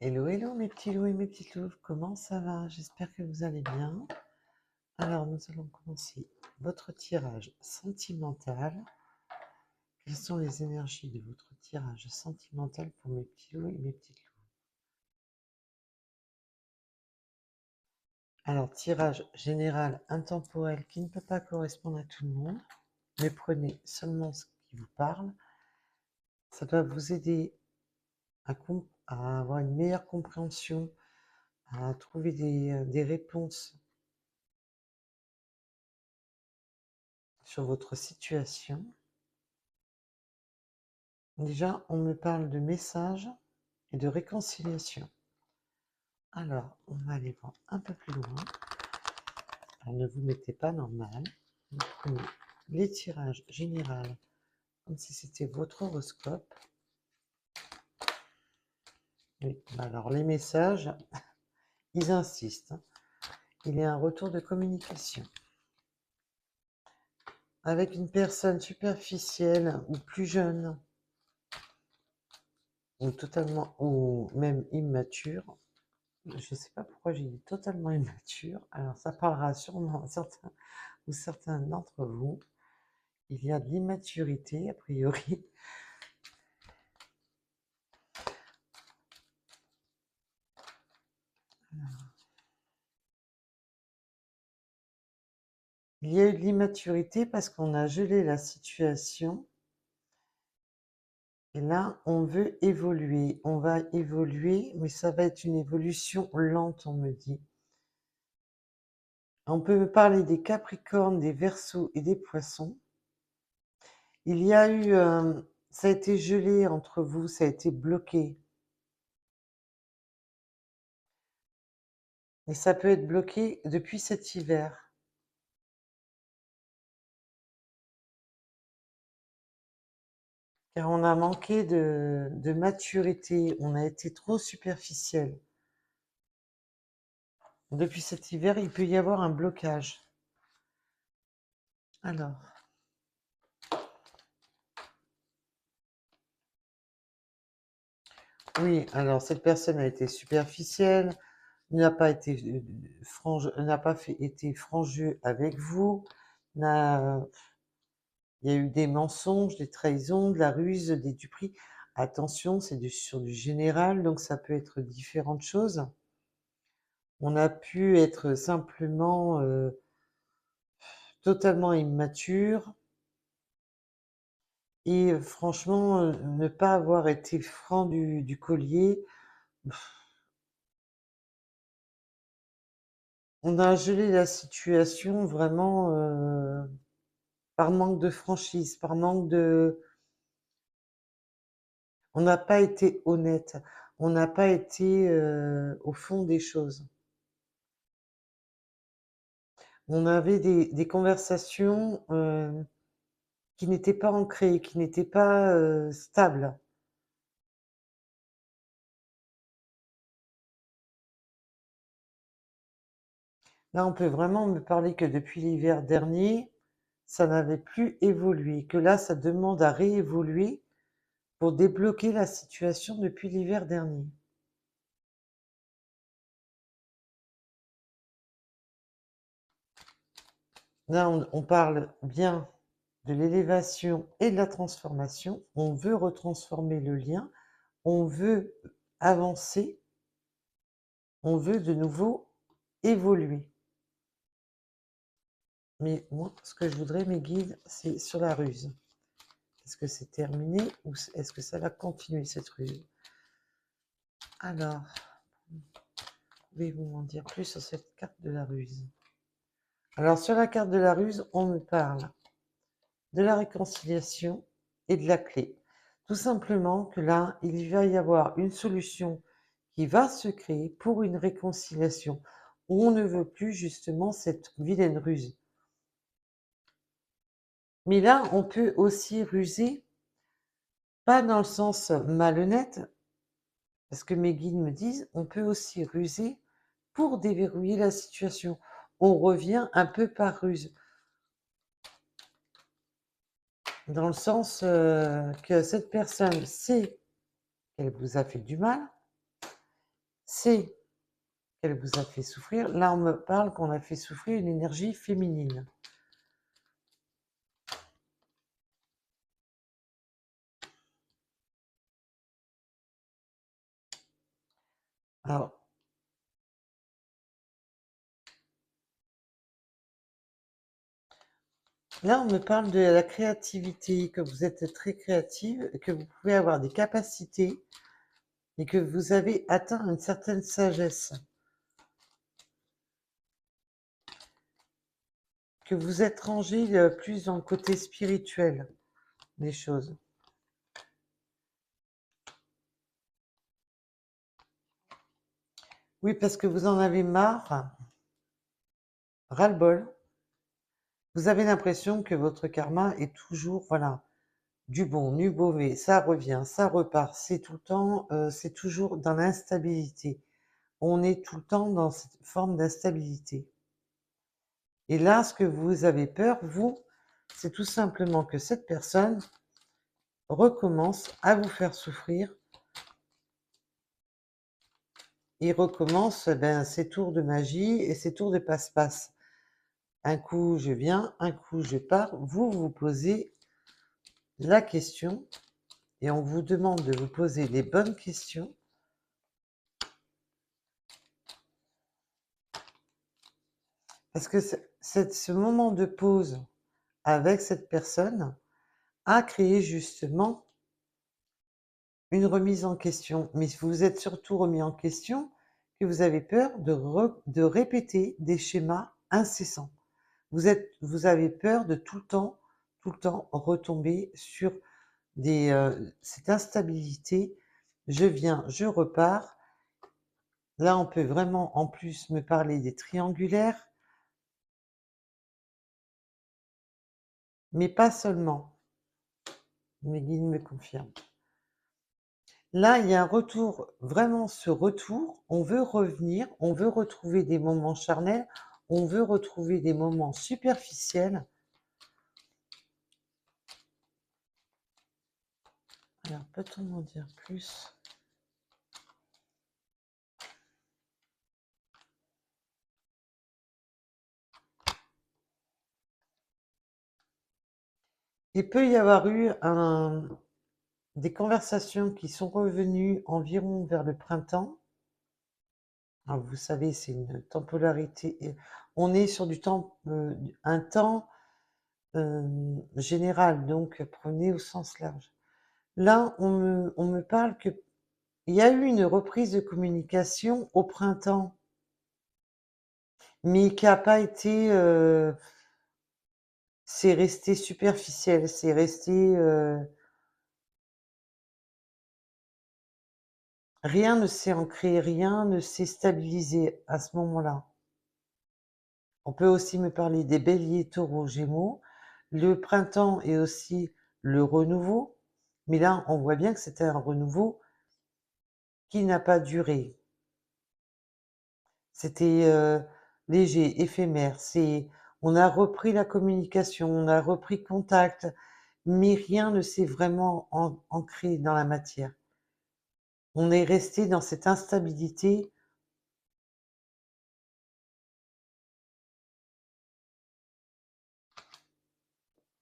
Hello, hello mes petits loups et mes petites louves, comment ça va? J'espère que vous allez bien. Alors, nous allons commencer votre tirage sentimental. Quelles sont les énergies de votre tirage sentimental pour mes petits loups et mes petites louves? Alors, tirage général intemporel qui ne peut pas correspondre à tout le monde, mais prenez seulement ce qui vous parle. Ça doit vous aider à avoir une meilleure compréhension, à trouver des réponses sur votre situation. Déjà, on me parle de messages et de réconciliation. Alors, on va aller voir un peu plus loin. Alors, ne vous mettez pas normal. Vous prenez les tirages généraux comme si c'était votre horoscope. Oui, alors les messages, ils insistent. Il y a un retour de communication. Avec une personne superficielle ou plus jeune, ou totalement, ou même immature. Je ne sais pas pourquoi j'ai dit totalement immature. Alors, ça parlera sûrement à certains ou certains d'entre vous. Il y a de l'immaturité, a priori. Il y a eu de l'immaturité parce qu'on a gelé la situation. Et là, on veut évoluer. On va évoluer, mais ça va être une évolution lente, on me dit. On peut me parler des Capricornes, des Verseaux et des Poissons. Il y a eu... ça a été gelé entre vous, ça a été bloqué. Et ça peut être bloqué depuis cet hiver. Car on a manqué de maturité, on a été trop superficiel. Depuis cet hiver, il peut y avoir un blocage. Alors, oui, alors cette personne a été superficielle, n'a pas été n'a pas été franc-jeu avec vous, n'a- il y a eu des mensonges, des trahisons, de la ruse, des duperies. Attention, c'est sur du général, donc ça peut être différentes choses. On a pu être simplement totalement immature et franchement, ne pas avoir été franc du collier. On a gelé la situation vraiment par manque de franchise, par manque de... On n'a pas été honnête, on n'a pas été au fond des choses. On avait des conversations qui n'étaient pas ancrées, qui n'étaient pas stables. Là, on peut vraiment me parler que depuis l'hiver dernier, ça n'avait plus évolué, que là, ça demande à réévoluer pour débloquer la situation depuis l'hiver dernier. Là, on parle bien de l'élévation et de la transformation. On veut retransformer le lien, on veut avancer, on veut de nouveau évoluer. Mais moi, ce que je voudrais, mes guides, c'est sur la ruse. Est-ce que c'est terminé ou est-ce que ça va continuer cette ruse? Alors, pouvez-vous m'en dire plus sur cette carte de la ruse? Alors, sur la carte de la ruse, on me parle de la réconciliation et de la clé. Tout simplement que là, il va y avoir une solution qui va se créer pour une réconciliation. On ne veut plus justement cette vilaine ruse. Mais là, on peut aussi ruser, pas dans le sens malhonnête, parce que mes guides me disent, on peut aussi ruser pour déverrouiller la situation. On revient un peu par ruse. Dans le sens que cette personne sait qu'elle vous a fait du mal, c'est qu'elle vous a fait souffrir. Là, on me parle qu'on a fait souffrir une énergie féminine. Alors, là, on me parle de la créativité, que vous êtes très créative, que vous pouvez avoir des capacités et que vous avez atteint une certaine sagesse, que vous êtes rangé plus dans le côté spirituel des choses. Oui, parce que vous en avez marre, ras-le-bol. Vous avez l'impression que votre karma est toujours, voilà, du bon, du mauvais, ça revient, ça repart, c'est tout le temps, c'est toujours dans l'instabilité. On est tout le temps dans cette forme d'instabilité. Et là, ce que vous avez peur, vous, c'est tout simplement que cette personne recommence à vous faire souffrir et recommence ses tours de magie et ses tours de passe-passe. Un coup, je viens, un coup, je pars. Vous vous posez la question et on vous demande de vous poser les bonnes questions. Parce que ce moment de pause avec cette personne a créé justement une remise en question. Mais vous vous êtes surtout remis en question que vous avez peur de répéter des schémas incessants. Vous avez peur de tout le temps retomber sur cette instabilité. Je viens, je repars. Là, on peut vraiment en plus me parler des triangulaires, mais pas seulement. Mes guides me confirment. Là, il y a un retour, vraiment ce retour, on veut revenir, on veut retrouver des moments charnels, on veut retrouver des moments superficiels. Alors, peut-on m'en dire plus? Il peut y avoir eu des conversations qui sont revenues environ vers le printemps. Alors, vous savez, c'est une temporalité. On est sur un temps général, donc prenez au sens large. Là, on me parle qu'il y a eu une reprise de communication au printemps, mais qui n'a pas été. C'est resté superficiel, c'est resté. Rien ne s'est ancré, rien ne s'est stabilisé à ce moment-là. On peut aussi me parler des béliers, taureaux, gémeaux. Le printemps est aussi le renouveau, mais là, on voit bien que c'était un renouveau qui n'a pas duré. C'était léger, éphémère. On a repris la communication, on a repris contact, mais rien ne s'est vraiment ancré dans la matière. On est resté dans cette instabilité.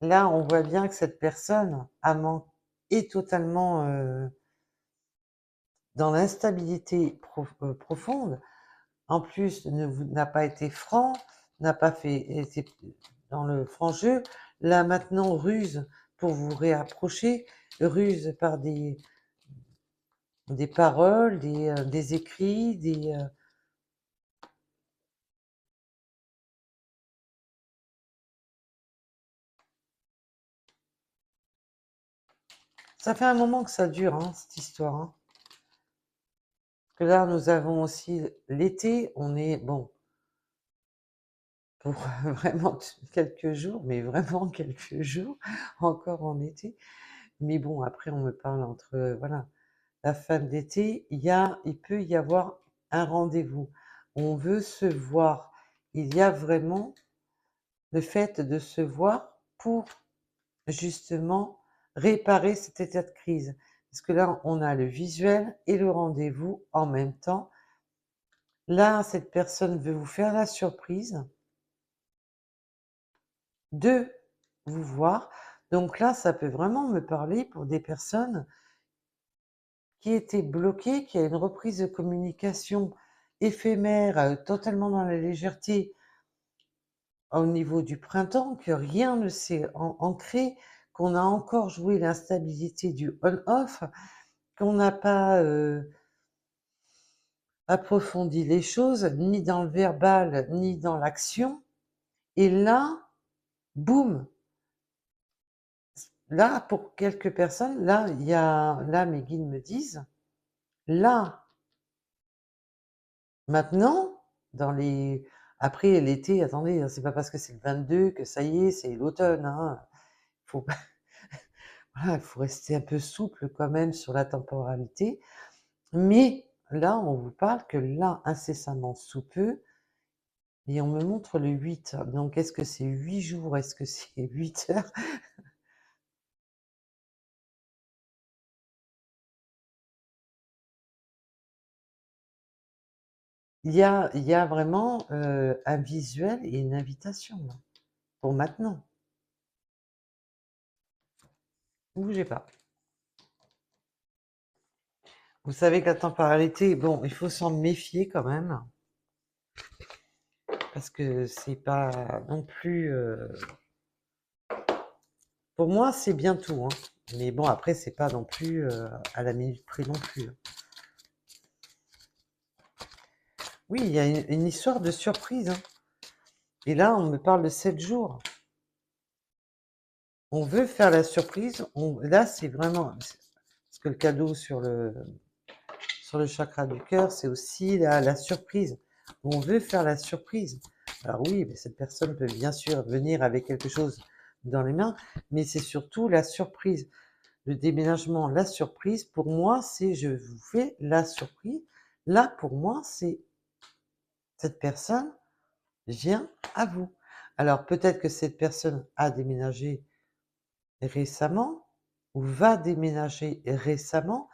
Là, on voit bien que cette personne est totalement dans l'instabilité profonde. En plus, n'a pas été franc, n'a pas été dans le franc jeu. Là, maintenant, ruse pour vous réapprocher, ruse par des paroles, des écrits, Ça fait un moment que ça dure, hein, cette histoire. Hein. Parce que là, nous avons aussi l'été. On est, bon, pour vraiment quelques jours, mais vraiment quelques jours, encore en été. Mais bon, après, on me parle entre, voilà, la fin de l'été, il peut y avoir un rendez-vous. On veut se voir. Il y a vraiment le fait de se voir pour justement réparer cet état de crise. Parce que là, on a le visuel et le rendez-vous en même temps. Là, cette personne veut vous faire la surprise de vous voir. Donc là, ça peut vraiment me parler pour des personnes qui étaient bloquées, qui a une reprise de communication éphémère, totalement dans la légèreté au niveau du printemps, que rien ne s'est ancré, qu'on a encore joué l'instabilité du on-off, qu'on n'a pas approfondi les choses, ni dans le verbal, ni dans l'action. Et là, boum, là, pour quelques personnes, là, il y a, là, mes guides me disent, là, maintenant, dans les, après l'été, attendez, hein, c'est pas parce que c'est le 22 que ça y est, c'est l'automne, hein. Faut, voilà, il faut rester un peu souple quand même sur la temporalité. Mais là, on vous parle que là, incessamment sous peu, et on me montre le 8. Donc, est-ce que c'est 8 jours? Est-ce que c'est 8 heures? Il y a vraiment un visuel et une invitation là, pour maintenant. Ne bougez pas. Vous savez que la temporalité, bon, il faut s'en méfier quand même, parce que c'est pas non plus. Pour moi, c'est bientôt, hein. Mais bon, après, c'est pas non plus à la minute près non plus, hein. Oui, il y a une histoire de surprise, hein. Et là, on me parle de 7 jours. On veut faire la surprise. Là, c'est vraiment. Parce que le cadeau sur le chakra du cœur, c'est aussi la surprise. On veut faire la surprise. Alors oui, mais cette personne peut bien sûr venir avec quelque chose dans les mains, mais c'est surtout la surprise. Le déménagement, la surprise, pour moi, c'est je vous fais la surprise. Là, pour moi, c'est cette personne vient à vous. Alors peut-être que cette personne a déménagé récemment ou va déménager récemment.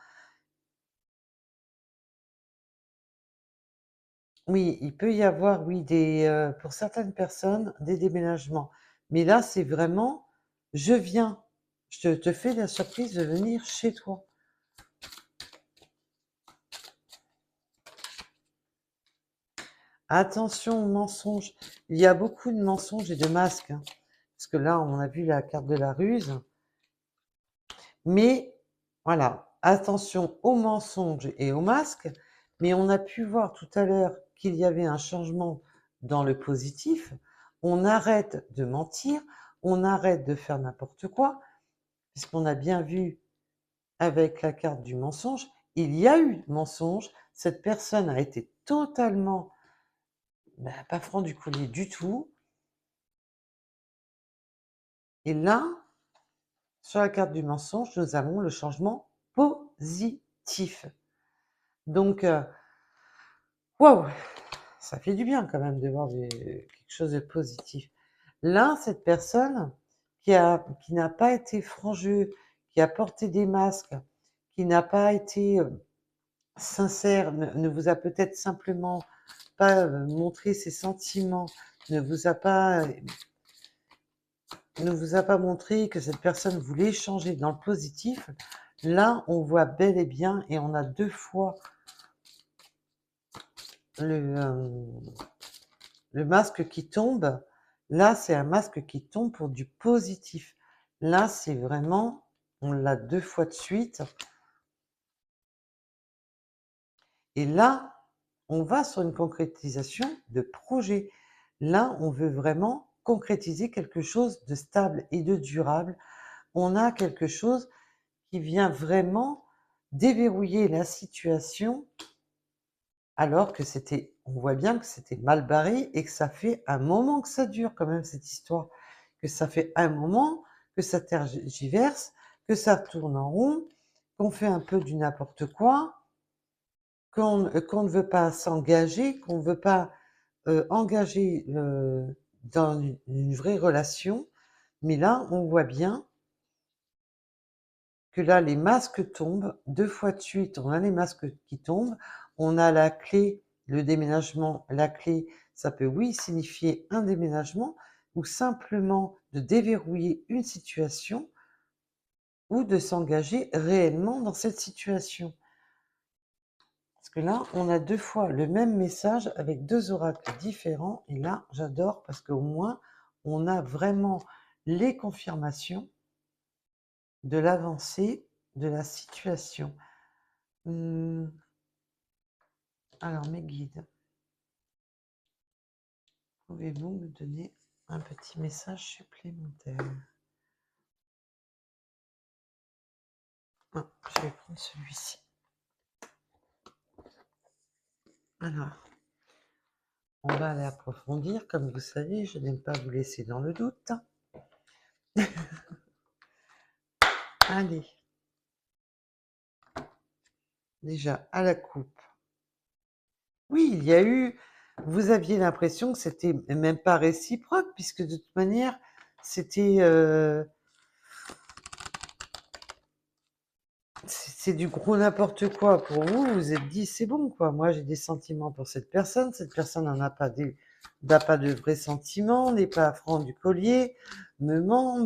Oui, il peut y avoir, oui, pour certaines personnes, des déménagements. Mais là, c'est vraiment, je viens, je te fais la surprise de venir chez toi. Attention aux mensonges. Il y a beaucoup de mensonges et de masques, hein, parce que là, on a vu la carte de la ruse. Mais voilà, attention aux mensonges et aux masques. Mais on a pu voir tout à l'heure qu'il y avait un changement dans le positif. On arrête de mentir, on arrête de faire n'importe quoi, puisqu'on a bien vu avec la carte du mensonge, il y a eu mensonge. Cette personne a été totalement pas franc du collier du tout. Et là, sur la carte du mensonge, nous avons le changement positif. Donc, waouh, ça fait du bien quand même de voir quelque chose de positif. Là, cette personne qui n'a pas été franc-jeu, qui a porté des masques, qui n'a pas été sincère, ne vous a peut-être simplement pas montré ses sentiments, ne vous a pas, ne vous a pas montré que cette personne voulait changer dans le positif. Là, on voit bel et bien, et on a 2 fois le, le masque qui tombe. Là, c'est un masque qui tombe pour du positif. Là, c'est vraiment, on l'a 2 fois de suite. Et là, on va sur une concrétisation de projet. Là, on veut vraiment concrétiser quelque chose de stable et de durable. On a quelque chose qui vient vraiment déverrouiller la situation alors que c'était, on voit bien que c'était mal barré et que ça fait un moment que ça dure quand même cette histoire, que ça fait un moment que ça tergiverse, que ça tourne en rond, qu'on fait un peu du n'importe quoi, qu'on ne veut pas s'engager, qu'on ne veut pas engager dans une vraie relation. Mais là, on voit bien que là, les masques tombent 2 fois de suite. On a les masques qui tombent. On a la clé Le déménagement, la clé, ça peut, oui, signifier un déménagement ou simplement de déverrouiller une situation ou de s'engager réellement dans cette situation. Parce que là, on a 2 fois le même message avec 2 oracles différents et là, j'adore parce qu'au moins, on a vraiment les confirmations de l'avancée de la situation. Mmh, alors mes guides, pouvez-vous me donner un petit message supplémentaire? Ah, je vais prendre celui-ci. Alors, on va aller approfondir. Comme vous savez, je n'aime pas vous laisser dans le doute. Allez, déjà à la coupe. Oui, il y a eu vous aviez l'impression que c'était même pas réciproque puisque de toute manière, c'était, c'est du gros n'importe quoi pour vous. Vous vous êtes dit: «C'est bon quoi, moi j'ai des sentiments pour cette personne n'en a pas des n'a pas de vrais sentiments, n'est pas franc du collier, me ment,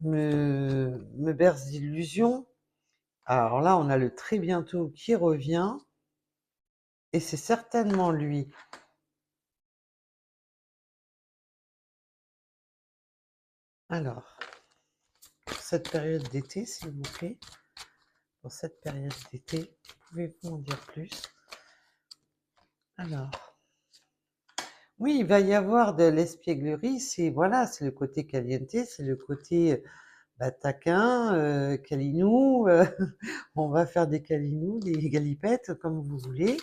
me berce d'illusions». Alors là, on a le très bientôt qui revient et c'est certainement lui. Alors, pour cette période d'été, s'il vous plaît, pour cette période d'été, pouvez-vous en dire plus? Alors, oui, il va y avoir de l'espièglerie, c'est voilà, c'est le côté caliente, c'est le côté, bah, taquin, câlinou, on va faire des câlinous, des galipettes, comme vous voulez.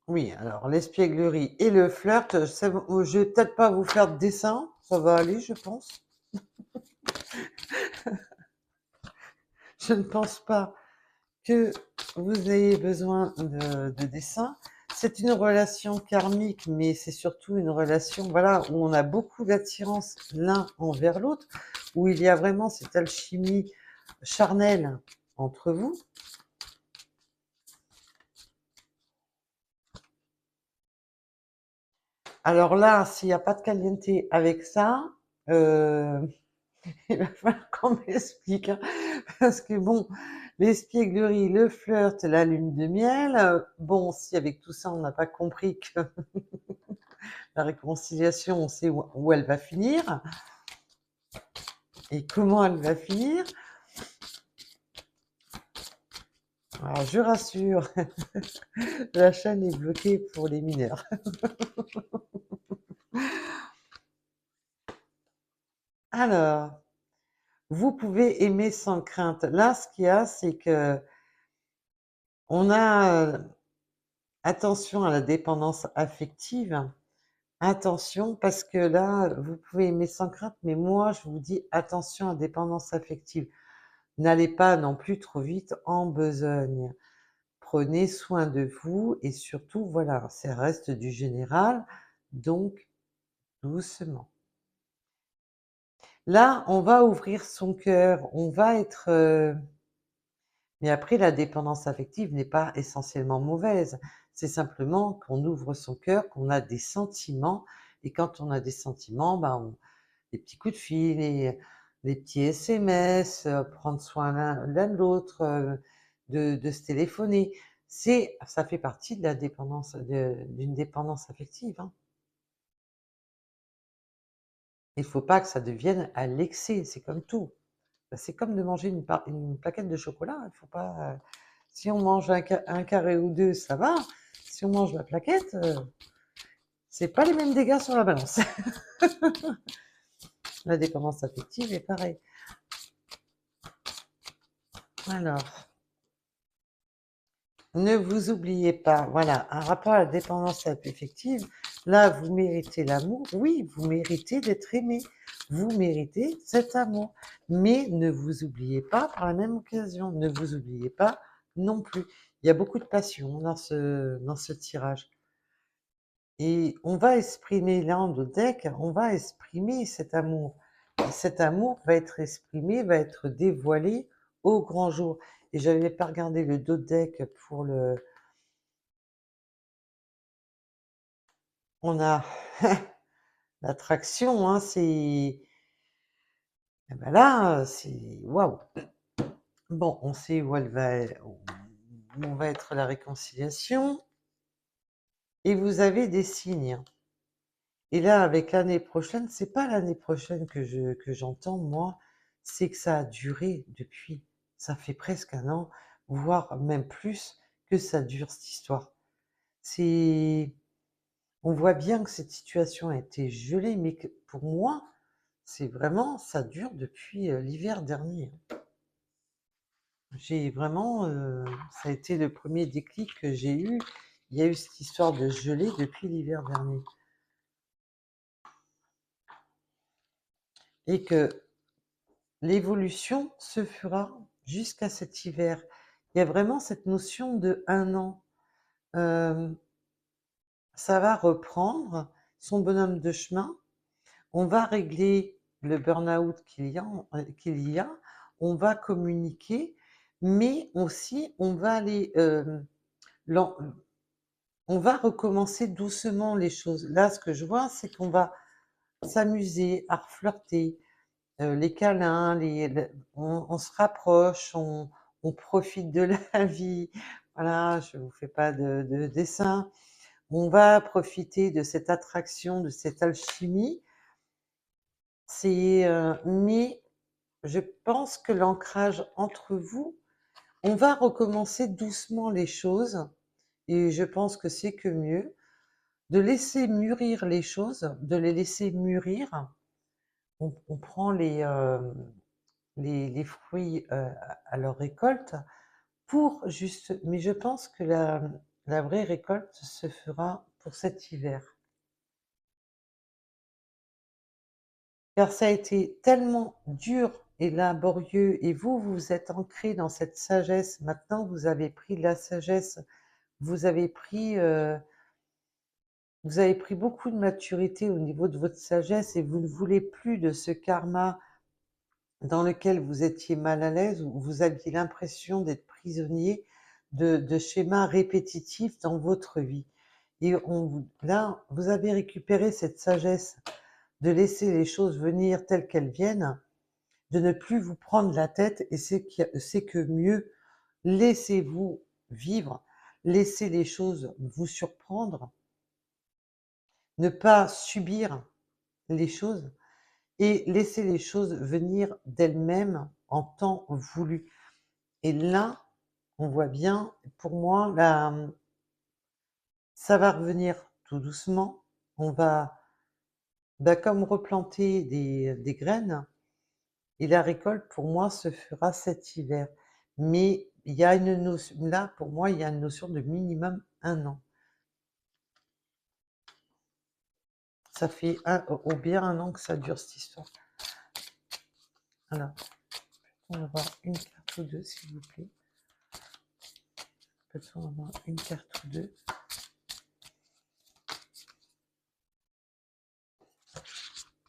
Oui, alors l'espièglerie et le flirt, ça v je vais peut-être pas vous faire de dessin, ça va aller, je pense. Je ne pense pas que vous ayez besoin de dessin. C'est une relation karmique, mais c'est surtout une relation, voilà, où on a beaucoup d'attirance l'un envers l'autre, où il y a vraiment cette alchimie charnelle entre vous. Alors là, s'il y a pas de caliente avec ça, heu, il va falloir qu'on m'explique, hein, parce que bon, l'espièglerie, le flirt, la lune de miel, bon, si avec tout ça, on n'a pas compris que la réconciliation, on sait où elle va finir et comment elle va finir. Alors je rassure, la chaîne est bloquée pour les mineurs. Alors, vous pouvez aimer sans crainte. Là, ce qu'il y a, c'est qu'on a, attention à la dépendance affective. Attention, parce que là, vous pouvez aimer sans crainte, mais moi, je vous dis attention à la dépendance affective. N'allez pas non plus trop vite en besogne. Prenez soin de vous et surtout, voilà, ça reste du général, donc doucement. Là, on va ouvrir son cœur, on va être, mais après la dépendance affective n'est pas essentiellement mauvaise. C'est simplement qu'on ouvre son cœur, qu'on a des sentiments et quand on a des sentiments, bah, on les petits coups de fil, les petits SMS, prendre soin l'un de l'autre, de se téléphoner. Ça fait partie de la dépendance d'une dépendance affective, hein. Il faut pas que ça devienne à l'excès, c'est comme tout. Bah, c'est comme de manger une plaquette de chocolat, il faut pas, si on mange un carré ou 2, ça va. Si on mange la plaquette, c'est pas les mêmes dégâts sur la balance. La dépendance affective est pareil. Alors, ne vous oubliez pas, voilà, un rapport à la dépendance affective, là, vous méritez l'amour, oui, vous méritez d'être aimé, vous méritez cet amour, mais ne vous oubliez pas par la même occasion, ne vous oubliez pas non plus. Il y a beaucoup de passion dans ce tirage. Et on va exprimer là, en deck, on va exprimer cet amour. cet amour va être exprimé, va être dévoilé au grand jour. Et j'avais pas regardé le dos de deck pour le... On a l'attraction, hein, c'est... Eh ben là, c'est... Waouh! Bon, on sait où elle va... où va être la réconciliation. Et vous avez des signes. Et là, avec l'année prochaine, c'est pas l'année prochaine que j'entends, moi, c'est que ça a duré depuis. Ça fait presque un an, voire même plus, que ça dure cette histoire. C'est, on voit bien que cette situation a été gelée, mais que pour moi, c'est vraiment, ça dure depuis l'hiver dernier. J'ai vraiment, ça a été le premier déclic que j'ai eu. Il y a eu cette histoire de gelée depuis l'hiver dernier. Et que l'évolution se fera jusqu'à cet hiver. Il y a vraiment cette notion de un an. Euh, Ça va reprendre son bonhomme de chemin. On va régler le burn-out qu'il y a. On va communiquer, mais aussi on va aller, l'en- on va recommencer doucement les choses. Là, ce que je vois, c'est qu'on va s'amuser à flirter, les câlins, on se rapproche, on profite de la vie. Voilà, je vous fais pas de dessin. On va profiter de cette attraction, de cette alchimie. Mais je pense que l'ancrage entre vous, on va recommencer doucement les choses, et je pense que c'est que mieux de laisser mûrir les choses, de les laisser mûrir. On prend les fruits à leur récolte mais je pense que la vraie récolte se fera pour cet hiver. Car ça a été tellement dur et laborieux, et vous êtes ancré dans cette sagesse. Maintenant, vous avez pris de la sagesse, vous avez pris, euh, vous avez pris beaucoup de maturité au niveau de votre sagesse, et vous ne voulez plus de ce karma dans lequel vous étiez mal à l'aise, où vous aviez l'impression d'être prisonnier de schémas répétitifs dans votre vie. Et là, vous avez récupéré cette sagesse de laisser les choses venir telles qu'elles viennent, de ne plus vous prendre la tête, et c'est que mieux, laissez-vous vivre, laissez les choses vous surprendre, ne pas subir les choses, et laisser les choses venir d'elles-mêmes en temps voulu. Et là, on voit bien, pour moi, là, ça va revenir tout doucement. On va, comme replanter des graines, et la récolte, pour moi, se fera cet hiver. Mais il y a une notion, là, pour moi, il y a une notion de minimum un an. Ça fait au bien un an que ça dure, cette histoire. Alors, on va voir une carte ou deux, s'il vous plaît. Peut-on avoir une carte ou deux?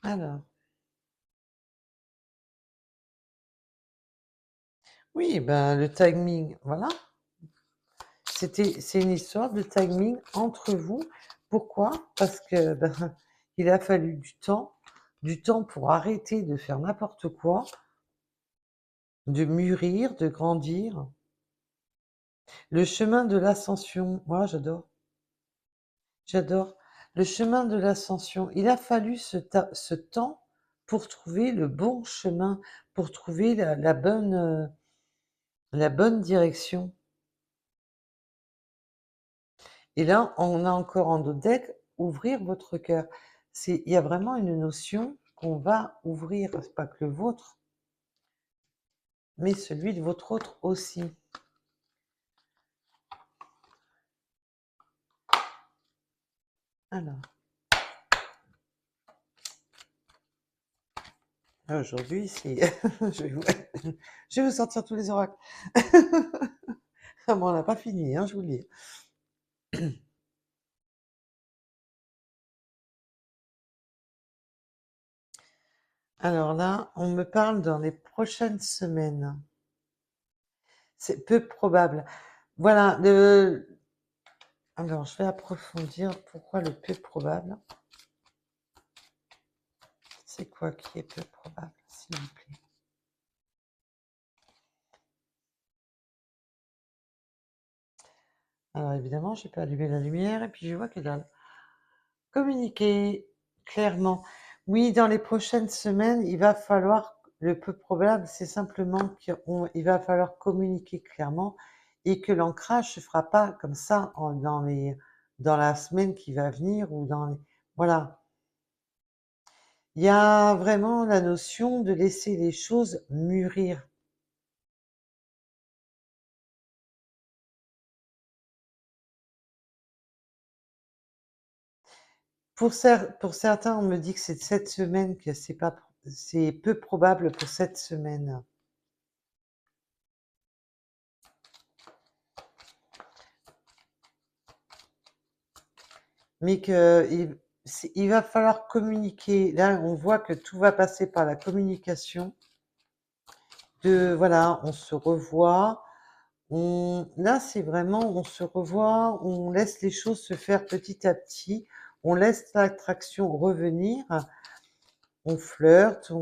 Alors, oui, ben, le timing, voilà. C'est une histoire de timing entre vous. Pourquoi? Parce que ben, il a fallu du temps pour arrêter de faire n'importe quoi, de mûrir, de grandir. Le chemin de l'ascension, moi j'adore, j'adore. Le chemin de l'ascension, il a fallu ce temps pour trouver le bon chemin, pour trouver la bonne direction. Et là, on a encore en dos de deck, ouvrir votre cœur. Il y a vraiment une notion qu'on va ouvrir, c'est pas que le vôtre, mais celui de votre autre aussi. Alors, aujourd'hui, c'est... je vais vous... je vais vous sortir tous les oracles. Ah bon, on n'a pas fini, hein, je vous le dis. Alors là, on me parle dans les prochaines semaines. C'est peu probable. Voilà, alors je vais approfondir pourquoi le peu probable. C'est quoi qui est peu probable, s'il vous plaît? Alors évidemment, j'ai pas allumé la lumière et puis je vois que dalle. Communiquer clairement. Oui, dans les prochaines semaines, il va falloir, le peu probable, c'est simplement qu'il va falloir communiquer clairement et que l'ancrage se fera pas comme ça dans la semaine qui va venir ou voilà. Il y a vraiment la notion de laisser les choses mûrir. Pour certains, on me dit que c'est cette semaine, que c'est peu probable pour cette semaine. Mais il va falloir communiquer. Là, on voit que tout va passer par la communication. Voilà, on se revoit. Là, c'est vraiment, on se revoit, on laisse les choses se faire petit à petit. On laisse l'attraction revenir. On flirte,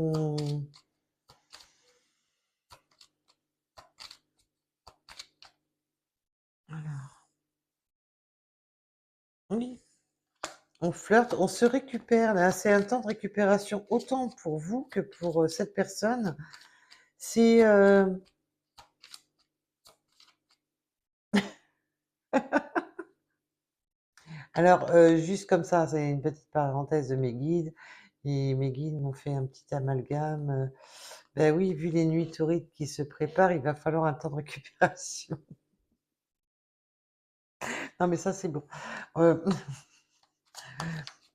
oui, on flirte, on se récupère. Là, c'est un temps de récupération autant pour vous que pour cette personne. C'est Alors, juste comme ça, c'est une petite parenthèse de mes guides. Et mes guides m'ont fait un petit amalgame. Ben oui, vu les nuits torrides qui se préparent, il va falloir un temps de récupération. Non, mais ça, c'est bon. Euh,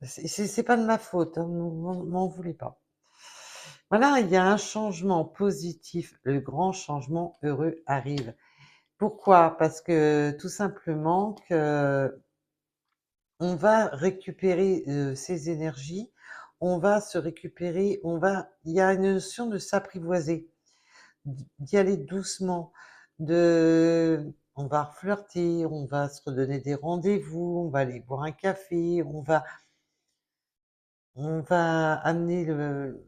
c'est pas de ma faute, hein, m'en voulez pas. Voilà, il y a un changement positif. Le grand changement heureux arrive. Pourquoi? Parce que tout simplement que on va récupérer ses énergies, on va se récupérer, il y a une notion de s'apprivoiser, d'y aller doucement, on va flirter, on va se redonner des rendez-vous, on va aller boire un café, on va amener de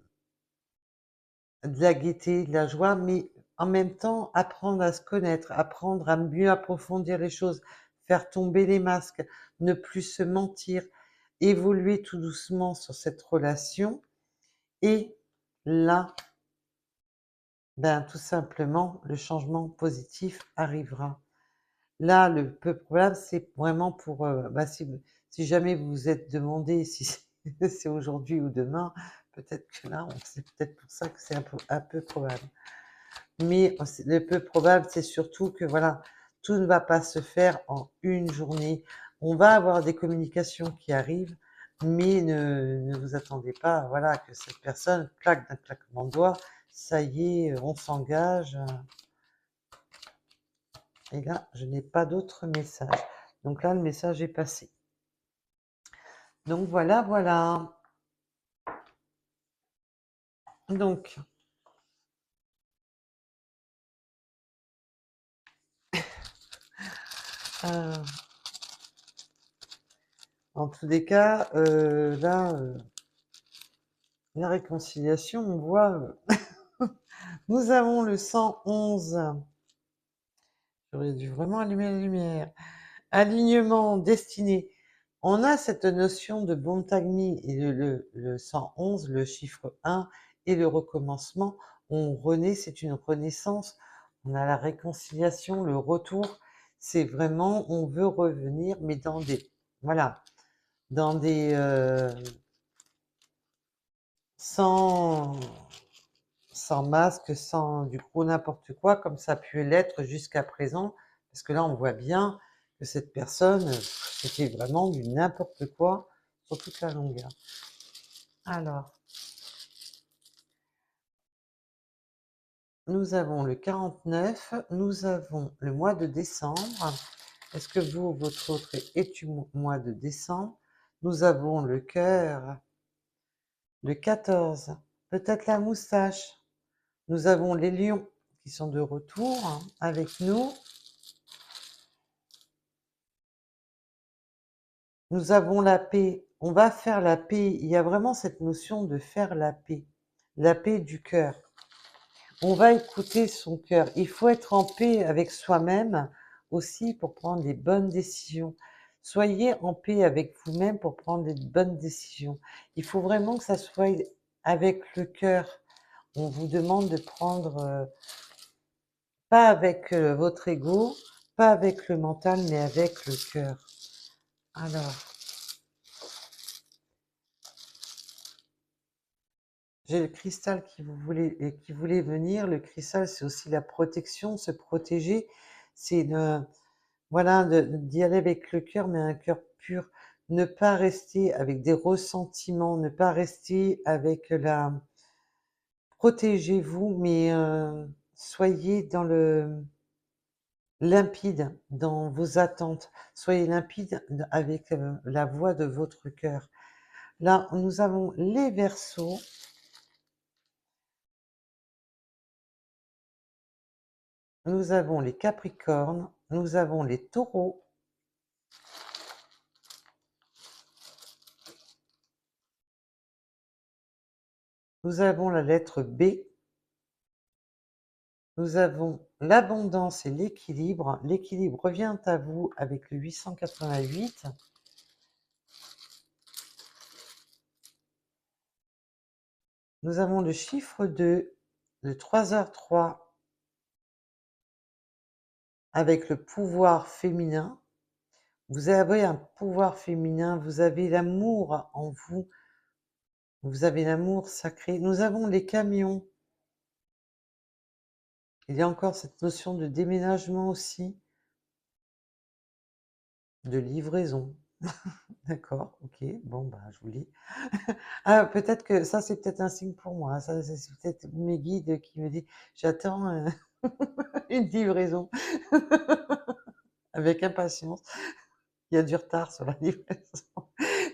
la gaieté, de la joie, mais en même temps apprendre à se connaître, apprendre à mieux approfondir les choses, faire tomber les masques, ne plus se mentir, évoluer tout doucement sur cette relation et là, ben, tout simplement, le changement positif arrivera. Là, le peu probable, c'est vraiment pour, bah, si jamais vous vous êtes demandé si c'est aujourd'hui ou demain, peut-être que là, c'est peut-être pour ça que c'est un peu probable. Mais le peu probable, c'est surtout que voilà, tout ne va pas se faire en une journée. On va avoir des communications qui arrivent, mais ne vous attendez pas, voilà, que cette personne claque d'un claquement de doigts, ça y est, on s'engage. Et là, je n'ai pas d'autre message. Donc là, le message est passé. Donc voilà, voilà. Donc, euh, en tous les cas, là, la réconciliation, on voit, nous avons le 111. J'aurais dû vraiment allumer la lumière. Alignement, destinée. On a cette notion de bon timing et le 111, le chiffre 1 et le recommencement. On renaît, c'est une renaissance. On a la réconciliation, le retour. C'est vraiment, on veut revenir, mais voilà, dans sans, sans masque, sans du coup n'importe quoi, comme ça a pu l'être jusqu'à présent, parce que là on voit bien que cette personne, c'était vraiment du n'importe quoi sur toute la longueur. Alors, nous avons le 49, nous avons le mois de décembre. Est-ce que votre autre est du mois de décembre? Nous avons le cœur, le 14. peut-être la moustache. Nous avons les lions qui sont de retour hein, avec nous. Nous avons la paix. On va faire la paix. Il y a vraiment cette notion de faire la paix du cœur. On va écouter son cœur. Il faut être en paix avec soi-même aussi pour prendre les bonnes décisions. Soyez en paix avec vous-même pour prendre les bonnes décisions. Il faut vraiment que ça soit avec le cœur. On vous demande de prendre, pas avec votre ego, pas avec le mental, mais avec le cœur. Alors, j'ai le cristal qui voulait venir. Le cristal, c'est aussi la protection, se protéger. C'est voilà, d'y aller avec le cœur, mais un cœur pur. Ne pas rester avec des ressentiments, ne pas rester avec la... Protégez-vous, mais soyez dans le limpide, dans vos attentes. Soyez limpide avec la voix de votre cœur. Là, nous avons les Verseaux. Nous avons les Capricornes, nous avons les Taureaux, nous avons la lettre B, nous avons l'abondance et l'équilibre. L'équilibre revient à vous avec le 888. Nous avons le chiffre 2, le 3h03 avec le pouvoir féminin. Vous avez un pouvoir féminin, vous avez l'amour en vous, vous avez l'amour sacré. Nous avons les camions. Il y a encore cette notion de déménagement aussi, de livraison. D'accord, ok, bon, bah, je vous lis. Ah, peut-être que ça, c'est peut-être un signe pour moi. Ça, c'est peut-être mes guides qui me disent, j'attends une livraison avec impatience. Il y a du retard sur la livraison.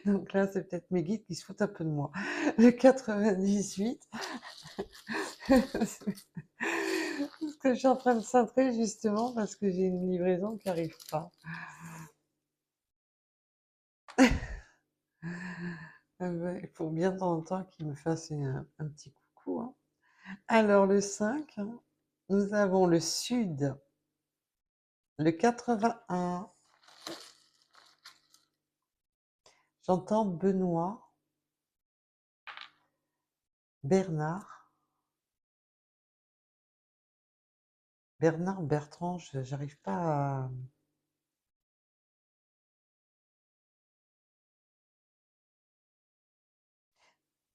Donc là, c'est peut-être mes guides qui se foutent un peu de moi. Le 98, parce que je suis en train de centrer justement parce que j'ai une livraison qui n'arrive pas. Ouais, il faut bien de temps en temps qu'il me fasse un petit coucou, hein. Alors le 5, hein, nous avons le sud, le 81, j'entends Benoît, Bernard, Bernard, Bertrand, j'arrive pas à...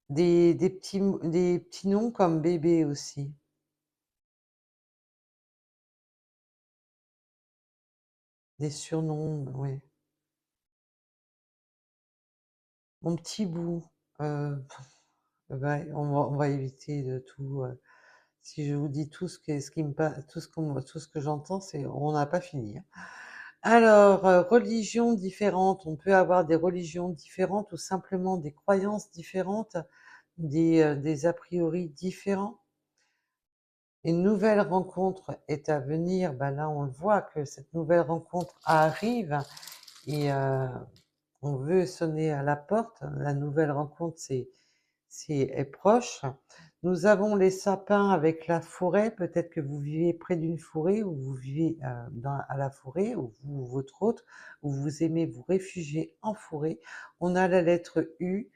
des petits noms comme bébé aussi, des surnoms, oui. Mon petit bout, ouais, on va éviter de tout. Si je vous dis ce qui me tout ce que j'entends, c'est on n'a pas fini, hein. Alors, religions différentes, on peut avoir des religions différentes ou simplement des croyances différentes, des a priori différents. Une nouvelle rencontre est à venir, ben là on le voit que cette nouvelle rencontre arrive et on veut sonner à la porte. La nouvelle rencontre est proche. Nous avons les sapins avec la forêt. Peut-être que vous vivez près d'une forêt ou vous vivez à la forêt ou vous ou votre hôte, ou vous aimez vous réfugier en forêt. On a la lettre U.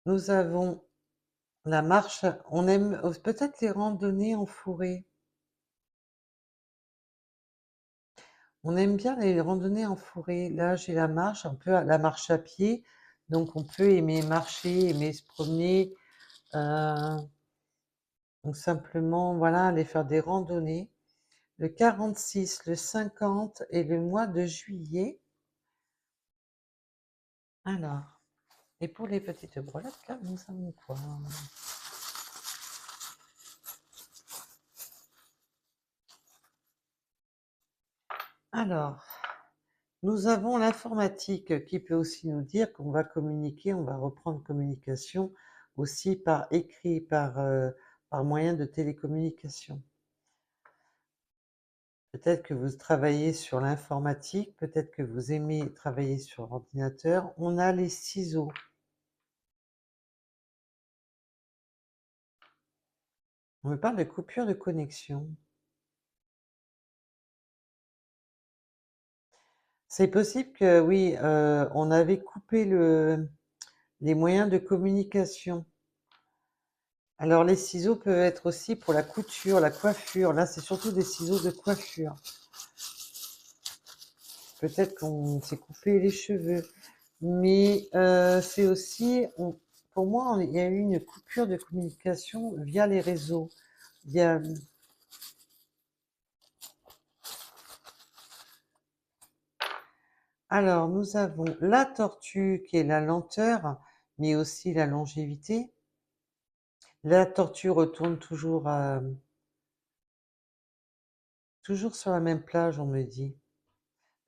Nous avons la marche. On aime peut-être les randonnées en forêt. On aime bien les randonnées en forêt. Là, j'ai la marche, un peu la marche à pied. Donc, on peut aimer marcher, aimer se promener. euh, donc, simplement, voilà, aller faire des randonnées. Le 46, le 50 et le mois de juillet. Alors, et pour les petites breloques, là, nous avons quoi? Alors, Nous avons l'informatique qui peut aussi nous dire qu'on va communiquer, on va reprendre communication aussi par écrit, par moyen de télécommunication. Peut-être que vous travaillez sur l'informatique, peut-être que vous aimez travailler sur l'ordinateur. On a les ciseaux. On me parle de coupure de connexion. C'est possible que oui, on avait coupé les moyens de communication. Alors les ciseaux peuvent être aussi pour la couture, la coiffure. Là, c'est surtout des ciseaux de coiffure. Peut-être qu'on s'est coupé les cheveux. Mais c'est aussi, pour moi, il y a eu une coupure de communication via les réseaux. Il y a, alors, nous avons la tortue qui est la lenteur, mais aussi la longévité. La tortue retourne toujours sur la même plage, on me dit.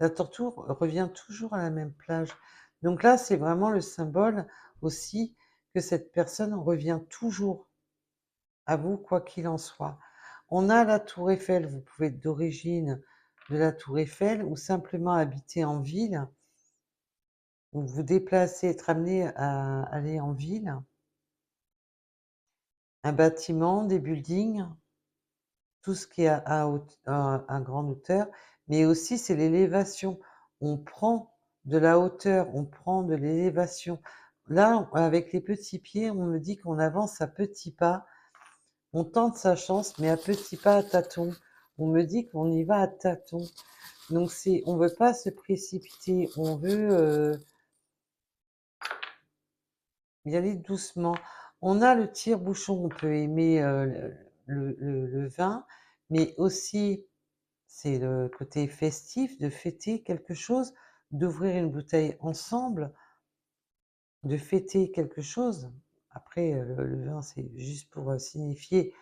La tortue revient toujours à la même plage. Donc là, c'est vraiment le symbole aussi que cette personne revient toujours à vous, quoi qu'il en soit. On a la tour Eiffel, vous pouvez être d'origine de la tour Eiffel ou simplement habiter en ville, ou vous déplacer, être amené à aller en ville. Un bâtiment, des buildings, tout ce qui est à grande hauteur, mais aussi c'est l'élévation. On prend de la hauteur, on prend de l'élévation. Là, avec les petits pieds, on me dit qu'on avance à petits pas, on tente sa chance, mais à petits pas, à tâtons. On me dit qu'on y va à tâtons. Donc on veut pas se précipiter, on veut y aller doucement. On a le tire-bouchon, on peut aimer le vin, mais aussi c'est le côté festif de fêter quelque chose, d'ouvrir une bouteille ensemble, de fêter quelque chose. Après, le vin, c'est juste pour signifier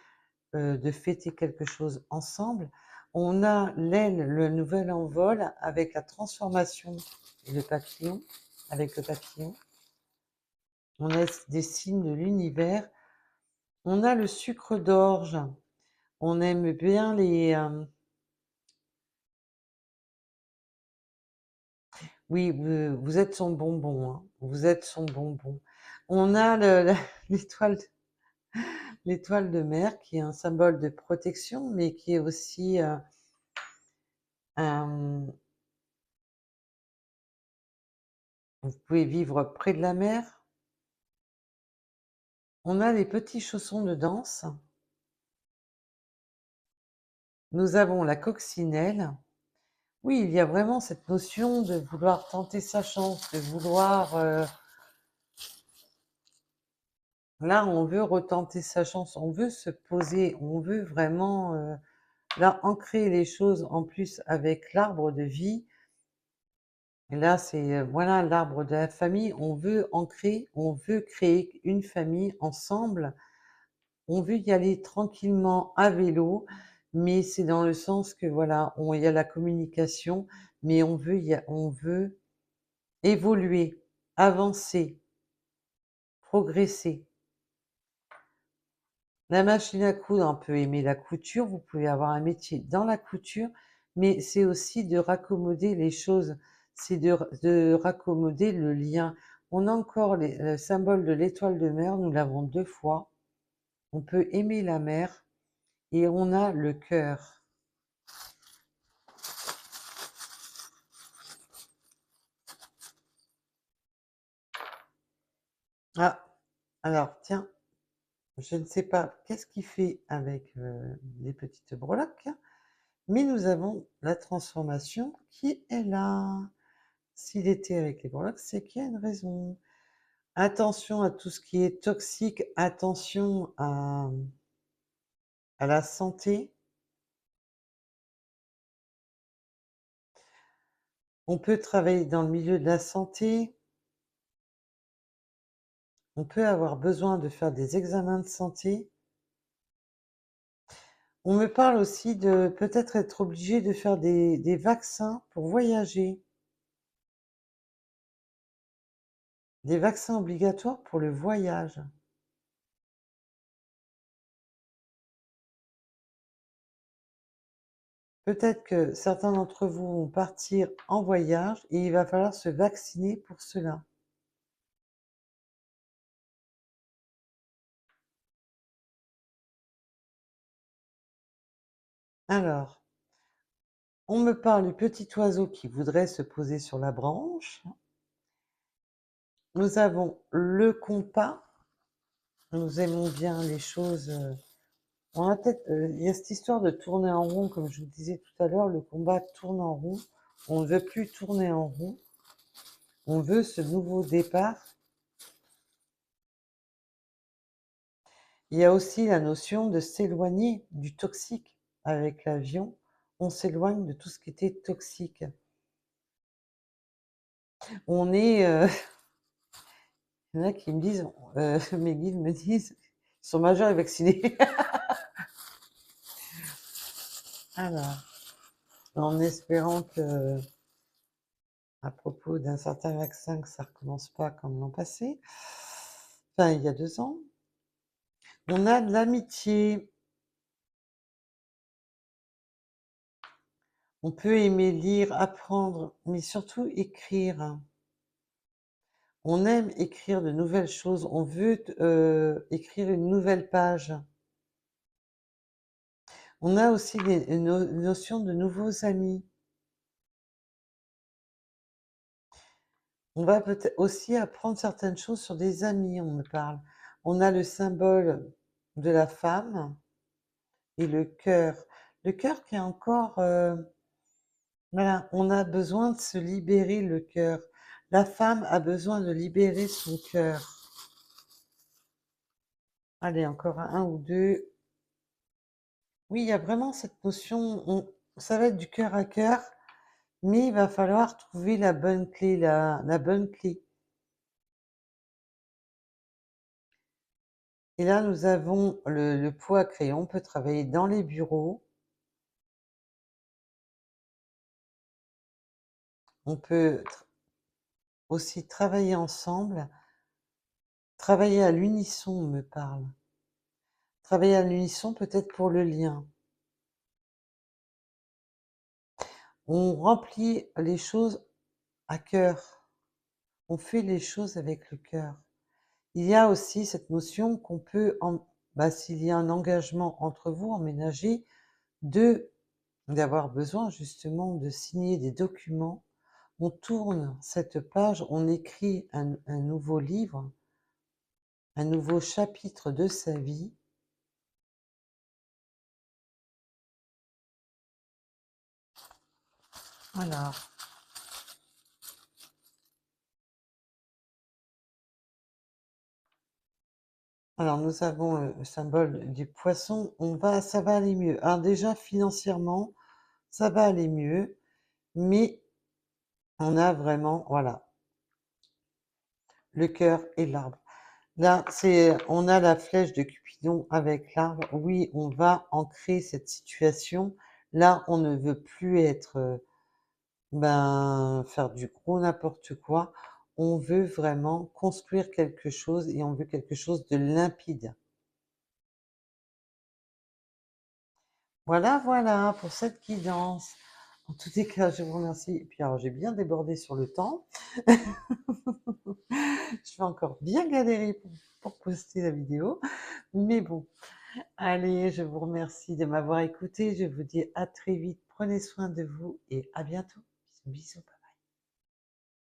de fêter quelque chose ensemble. On a l'aile, le nouvel envol avec la transformation et le papillon, avec le papillon. On a des signes de l'univers. On a le sucre d'orge. On aime bien oui, vous êtes son bonbon, hein. Vous êtes son bonbon. On a l'étoile, l'étoile de mer qui est un symbole de protection, mais qui est aussi un... Vous pouvez vivre près de la mer. On a les petits chaussons de danse. Nous avons la coccinelle. Oui, il y a vraiment cette notion de vouloir tenter sa chance, de vouloir... là, on veut retenter sa chance, on veut se poser, on veut vraiment... là, ancrer les choses en plus avec l'arbre de vie. Et là, c'est voilà l'arbre de la famille. On veut ancrer, on veut créer une famille ensemble. On veut y aller tranquillement à vélo, mais c'est dans le sens que voilà, il y a la communication, mais on veut évoluer, avancer, progresser. La machine à coudre, on peut aimer la couture, vous pouvez avoir un métier dans la couture, mais c'est aussi de raccommoder les choses, c'est de raccommoder le lien. On a encore le symbole de l'étoile de mer, nous l'avons deux fois. On peut aimer la mer et on a le cœur. Ah, alors tiens, je ne sais pas qu'est-ce qu'il fait avec les petites breloques, mais nous avons la transformation qui est là. S'il était avec les breloques, c'est qu'il y a une raison. Attention à tout ce qui est toxique, attention à la santé. On peut travailler dans le milieu de la santé. On peut avoir besoin de faire des examens de santé. On me parle aussi de peut-être être obligé de faire des vaccins pour voyager. Des vaccins obligatoires pour le voyage. Peut-être que certains d'entre vous vont partir en voyage et il va falloir se vacciner pour cela. Alors, on me parle du petit oiseau qui voudrait se poser sur la branche. Nous avons le compas. Nous aimons bien les choses. On a peut-être, il y a cette histoire de tourner en rond, comme je vous disais tout à l'heure, le combat tourne en rond. On ne veut plus tourner en rond. On veut ce nouveau départ. Il y a aussi la notion de s'éloigner du toxique. Avec l'avion, on s'éloigne de tout ce qui était toxique. On est, il y en a qui me disent, mes guides me disent, ils sont majeurs et vaccinés. Alors, en espérant que, à propos d'un certain vaccin, que ça recommence pas comme l'an passé, enfin il y a 2 ans. On a de l'amitié. On peut aimer lire, apprendre, mais surtout écrire. On aime écrire de nouvelles choses. On veut écrire une nouvelle page. On a aussi une notion de nouveaux amis. On va peut-être aussi apprendre certaines choses sur des amis, on me parle. On a le symbole de la femme et le cœur. Le cœur qui est encore... voilà, on a besoin de se libérer le cœur. La femme a besoin de libérer son cœur. Allez, encore un ou deux. Oui, il y a vraiment cette notion, ça va être du cœur à cœur, mais il va falloir trouver la bonne clé, la bonne clé. Et là, nous avons le pot à crayon. On peut travailler dans les bureaux. On peut aussi travailler ensemble. Travailler à l'unisson, on me parle. Travailler à l'unisson, peut-être pour le lien. On remplit les choses à cœur. On fait les choses avec le cœur. Il y a aussi cette notion qu'on peut, s'il y a un engagement entre vous, emménager, d'avoir besoin justement de signer des documents. On tourne cette page, on écrit un nouveau livre, un nouveau chapitre de sa vie. Alors nous avons le symbole du poisson. Ça va aller mieux. Alors déjà financièrement, ça va aller mieux, mais on a vraiment, voilà, le cœur et l'arbre. Là, on a la flèche de Cupidon avec l'arbre. Oui, on va ancrer cette situation. Là, on ne veut plus être, faire du gros n'importe quoi. On veut vraiment construire quelque chose et on veut quelque chose de limpide. Voilà, voilà pour cette guidance. En tous les cas, je vous remercie. Et puis alors, j'ai bien débordé sur le temps. Je vais encore bien galérer pour poster la vidéo. Mais bon, allez, je vous remercie de m'avoir écouté. Je vous dis à très vite. Prenez soin de vous et à bientôt. Bisous, bisous.